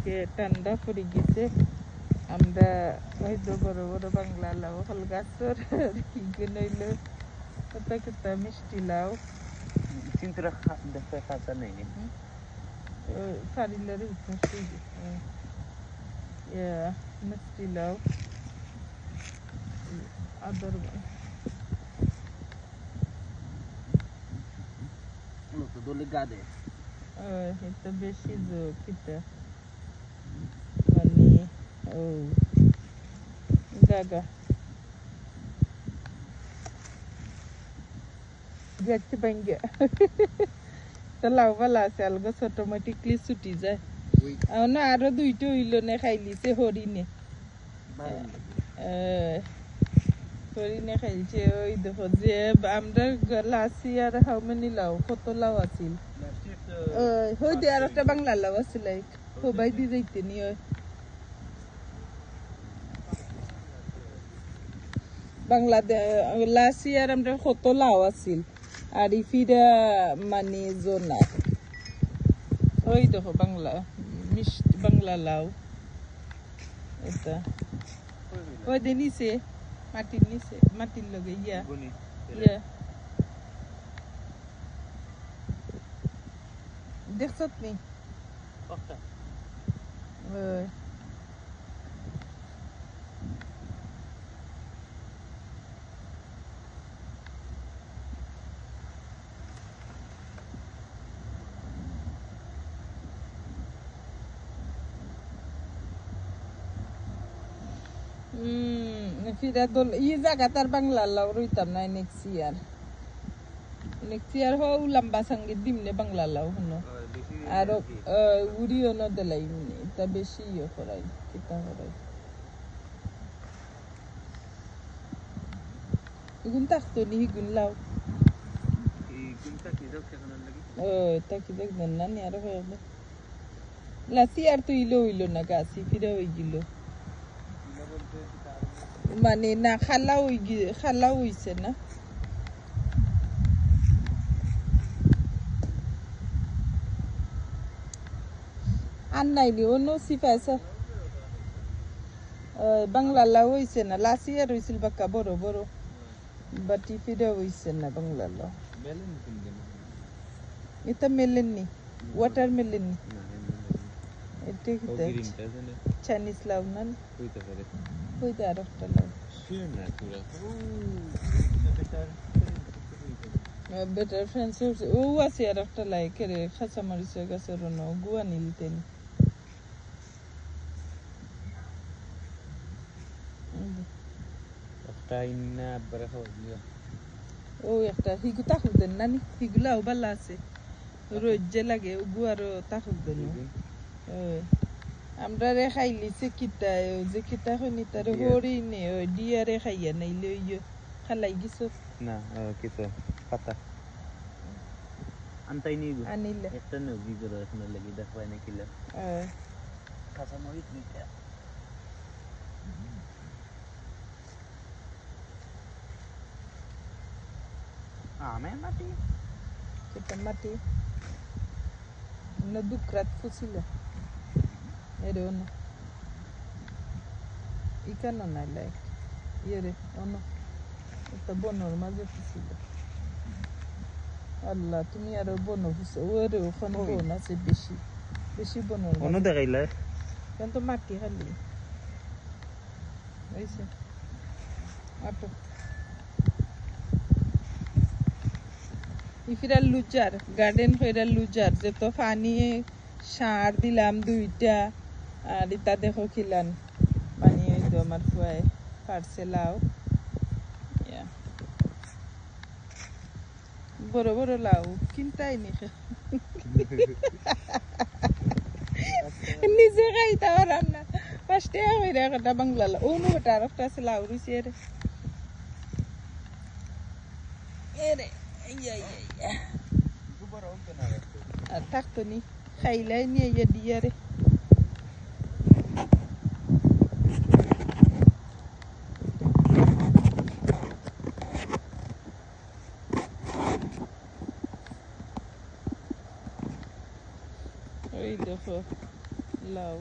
আজকে ঠান্ডা পড়ে গেছে আমরা হয়তো বড় বড় বাংলা লাউ ফল গাছর কি নইল কত কত মিষ্টি লাউ কিন্তু দেখতে কাঁচা নেই ফারিলের মিষ্টি মিষ্টি লাউ আদর তো দলে গাদে এটা বেশি কিটা মানে ও গাগা দেখতে ভাঙ্গে তো লাউ ভালো আছে আলগা অটোমেটিকলি ছুটি যায় না আরো দুইটা হইল না খাইলিছে হরিণে হরিণে খাইছে ওই দেখো যে আমরা লাসি আর হাউ মেনি লাউ কত লাউ আছিল হইতে আর একটা বাংলা লাউ আছিল সবাই দি যাইতে নি বাংলাদেশ লাসি আর আমরা কত লাউ আছিল আর ইফিরা মানে জোনা ওই দেখো বাংলা মিষ্টি বাংলা লাউ এটা ওই দে নিচে মাটির লগে ইয়া দেখছত নি ফিরা দল ই জায়গা তার বাংলা লাউ রইতাম না নেক্সট ইয়ার হও লম্বা সঙ্গীত দিমনে বাংলা লাউ হনো আর উড়িও না দেলাই তা বেশি ইয়ে করাই কিতা করাই ইগুন থাকতো নি ইগুন লাউ তাকি দেখবেন না নি আরো হয়ে লাসি আর তো হইল না গাছি ফিরে হয়ে গেল মানে না খালা হইছে না আর নাইনি অন্য সিফাইছে বাংলা লাউ হইছে না লাসি আর হইছিল বাক্কা বড় বড় বাটি ফিরে হইছে না বাংলা লাউ এটা মেলেননি ওয়াটার মেলেননি এটা কি চাইনিজ লাউ না হইতে আর একটা লাউ বেটার ফ্রেন্ডস ও আছে আর একটা লাই করে খাসা মরিচের গাছের রনো গুয়া নিলতেন ও একটা হিগু তাকুক দেন নানি হিগুলাও ভালো আছে রোজ যে লাগে গুয়ারও তাকুক দেন আমরা রে খাইলিছে কিতা যে কিতা হনি তার হরিণে ওই ডিয়ারে খাইয়া নাইলে ইয়ে খালাই গেছো না কিছু পাতা আনতাই নি আনিলে একটা নবি করে এখন লাগি দেখবাই না কিলা কাঁচা মরিচ নিতে আমে মাটি kita mati na dukrat fusila ere ono ikano na like yere ono এটা বনর মাঝে ফসিল আল্লাহ তুমি আর বন ফুসে ওরে ওখানে বন আছে বেশি বেশি বনর ono দেখাইলা কেন তো মাটি খালি হইছে আটো ইফিরা লুজার গার্ডেন হইরা লুজার যে তো পানি সার দিলাম দুইটা আর ইতা দেখো খিলান পানি হইতো আমার ফুয়ায় পারছে লাউ বড় বড় লাউ কিনতাই নি নিজে খাইতে পারাম না ফার্স্টে হইরা একটা বাংলা লাউ অনু বেটা আর একটা আছে লাউ রুচি এরে এরে আর থাকতো নি খাইলাই নিয়ে ইয়ে দিয়ারে ওই দেখো লাউ